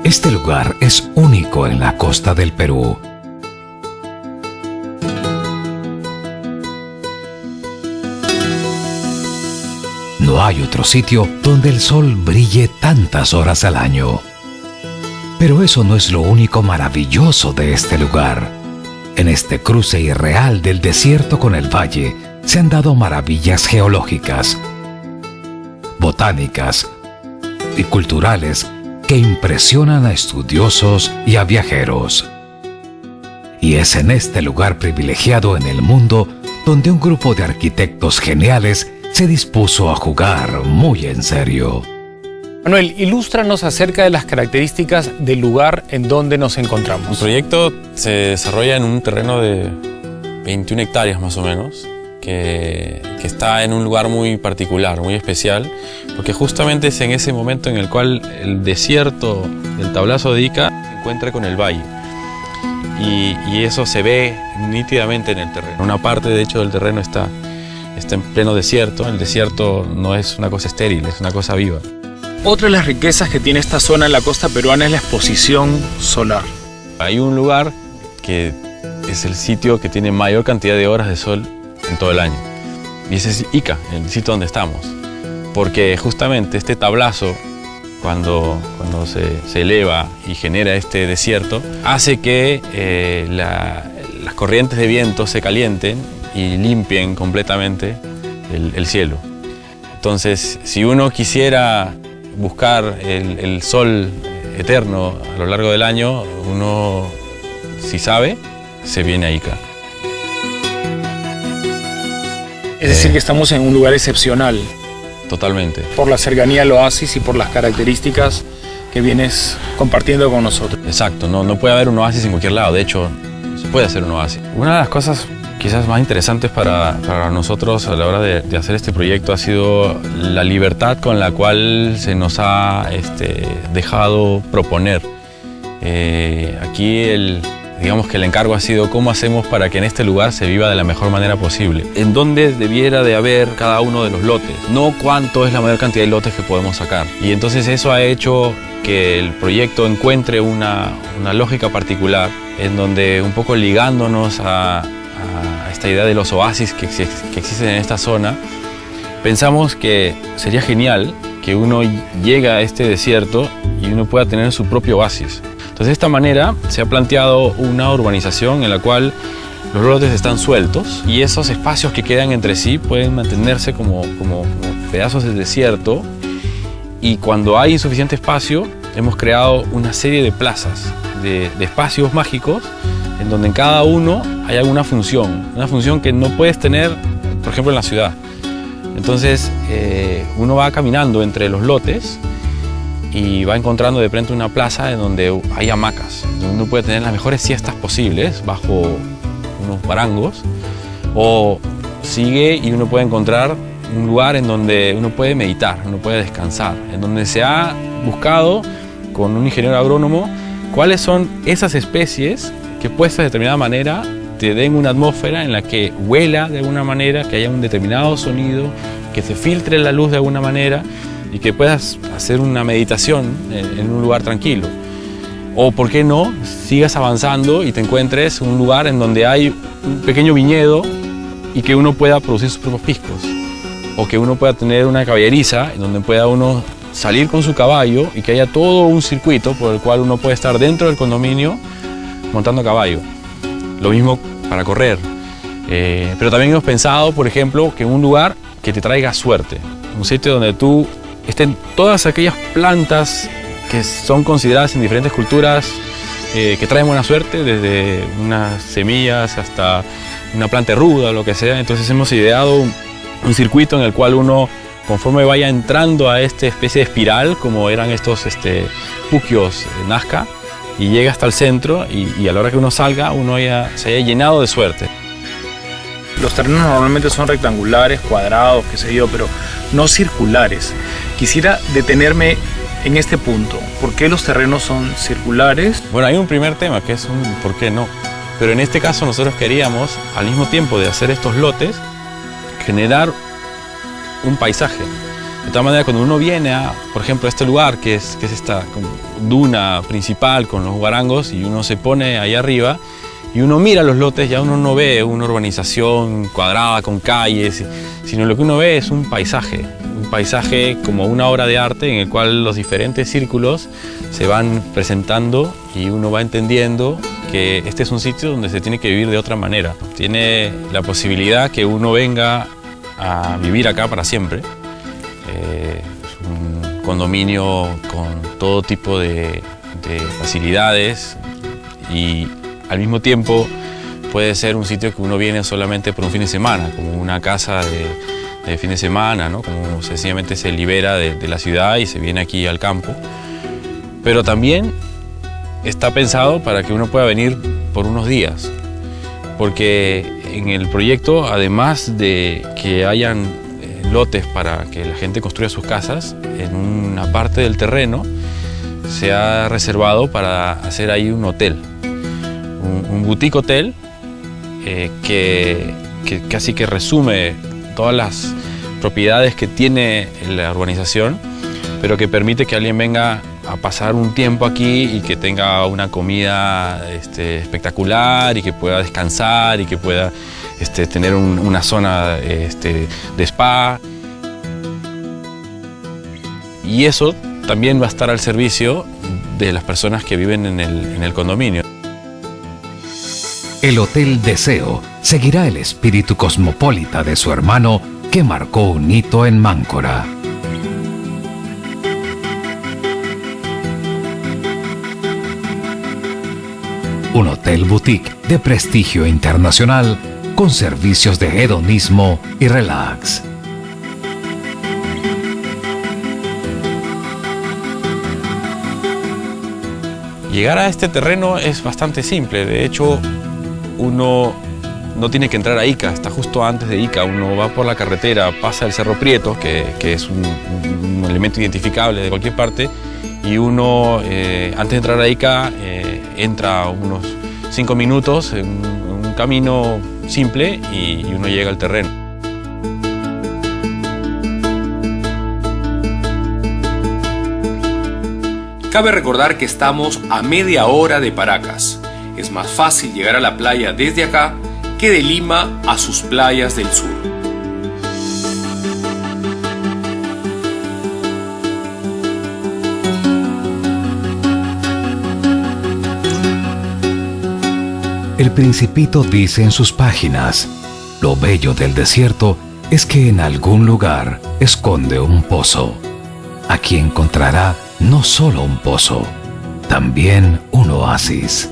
Este lugar es único en la costa del Perú. No hay otro sitio donde el sol brille tantas horas al año. Pero eso no es lo único maravilloso de este lugar. En este cruce irreal del desierto con el valle se han dado maravillas geológicas, botánicas y culturales que impresionan a estudiosos y a viajeros. Y es en este lugar privilegiado en el mundo donde un grupo de arquitectos geniales se dispuso a jugar muy en serio. Manuel, ilústranos acerca de las características del lugar en donde nos encontramos. El proyecto se desarrolla en un terreno de 21 hectáreas más o menos, que está en un lugar muy particular, muy especial, porque justamente es en ese momento en el cual el desierto del Tablazo de Ica se encuentra con el valle. Y eso se ve nítidamente en el terreno. Una parte, de hecho, del terreno está en pleno desierto. El desierto no es una cosa estéril, es una cosa viva. Otra de las riquezas que tiene esta zona en la costa peruana es la exposición solar. Hay un lugar que es el sitio que tiene mayor cantidad de horas de sol en todo el año. Y ese es Ica, el sitio donde estamos. Porque justamente este tablazo, cuando se eleva y genera este desierto, hace que las corrientes de viento se calienten y limpien completamente el cielo. Entonces, si uno quisiera buscar el sol eterno a lo largo del año, uno, si sabe, se viene a Ica. Es decir, que estamos en un lugar excepcional. Totalmente. Por la cercanía al oasis y por las características que vienes compartiendo con nosotros. Exacto, no puede haber un oasis en cualquier lado, de hecho, se puede hacer un oasis. Una de las cosas quizás más interesantes para nosotros a la hora de hacer este proyecto ha sido la libertad con la cual se nos ha dejado proponer. Aquí digamos que el encargo ha sido cómo hacemos para que en este lugar se viva de la mejor manera posible. En dónde debiera de haber cada uno de los lotes, no cuánto es la mayor cantidad de lotes que podemos sacar. Y entonces eso ha hecho que el proyecto encuentre una lógica particular en donde, un poco ligándonos a esta idea de los oasis que existen en esta zona, pensamos que sería genial que uno llegue a este desierto y uno pueda tener su propio oasis. Entonces, de esta manera se ha planteado una urbanización en la cual los lotes están sueltos y esos espacios que quedan entre sí pueden mantenerse como pedazos de desierto, y cuando hay suficiente espacio hemos creado una serie de plazas, de espacios mágicos en donde en cada uno hay alguna función, una función que no puedes tener, por ejemplo, en la ciudad. Entonces uno va caminando entre los lotes y va encontrando de pronto una plaza en donde hay hamacas, donde uno puede tener las mejores siestas posibles bajo unos barangos, o sigue y uno puede encontrar un lugar en donde uno puede meditar, uno puede descansar, en donde se ha buscado con un ingeniero agrónomo cuáles son esas especies que, puestas de determinada manera, te den una atmósfera en la que huela de alguna manera, que haya un determinado sonido, que se filtre la luz de alguna manera y que puedas hacer una meditación en un lugar tranquilo. O, ¿por qué no?, sigas avanzando y te encuentres un lugar en donde hay un pequeño viñedo y que uno pueda producir sus propios piscos. O que uno pueda tener una caballeriza en donde pueda uno salir con su caballo y que haya todo un circuito por el cual uno puede estar dentro del condominio montando a caballo. Lo mismo para correr. Pero también hemos pensado, por ejemplo, que un lugar que te traiga suerte. Un sitio donde estén todas aquellas plantas que son consideradas en diferentes culturas que traen buena suerte, desde unas semillas hasta una planta ruda o lo que sea. Entonces hemos ideado un circuito en el cual uno, conforme vaya entrando a esta especie de espiral, como eran estos puquios Nazca, y llega hasta el centro, y a la hora que uno salga, uno se haya llenado de suerte. Los terrenos normalmente son rectangulares, cuadrados, qué sé yo, pero no circulares. Quisiera detenerme en este punto? ¿Por qué los terrenos son circulares? Bueno, hay un primer tema que es un ¿por qué no? Pero en este caso nosotros queríamos, al mismo tiempo de hacer estos lotes, generar un paisaje. De tal manera, cuando uno viene a, por ejemplo, a este lugar, que es esta duna principal con los guarangos, y uno se pone ahí arriba, y uno mira los lotes, ya uno no ve una urbanización cuadrada con calles, sino lo que uno ve es un paisaje como una obra de arte en el cual los diferentes círculos se van presentando y uno va entendiendo que este es un sitio donde se tiene que vivir de otra manera. Tiene la posibilidad que uno venga a vivir acá para siempre. Es un condominio con todo tipo de facilidades y al mismo tiempo puede ser un sitio que uno viene solamente por un fin de semana, como una casa de fin de semana, ¿no? Como sencillamente se libera de la ciudad y se viene aquí al campo. Pero también está pensado para que uno pueda venir por unos días, porque en el proyecto, además de que hayan lotes para que la gente construya sus casas, en una parte del terreno se ha reservado para hacer ahí un hotel, un boutique hotel que casi que resume todas las propiedades que tiene la urbanización, pero que permite que alguien venga a pasar un tiempo aquí y que tenga una comida espectacular y que pueda descansar y que pueda tener una zona de spa. Y eso también va a estar al servicio de las personas que viven en el condominio. El Hotel Deseo seguirá el espíritu cosmopolita de su hermano que marcó un hito en Máncora. Un hotel boutique de prestigio internacional con servicios de hedonismo y relax. Llegar a este terreno es bastante simple. De hecho, uno no tiene que entrar a Ica, está justo antes de Ica. Uno va por la carretera, pasa el Cerro Prieto, que es un elemento identificable de cualquier parte, y uno, antes de entrar a Ica, entra unos 5 minutos en un camino simple y uno llega al terreno. Cabe recordar que estamos a media hora de Paracas. Es más fácil llegar a la playa desde acá que de Lima a sus playas del sur. El Principito dice en sus páginas: lo bello del desierto es que en algún lugar esconde un pozo. Aquí encontrará no solo un pozo, también un oasis.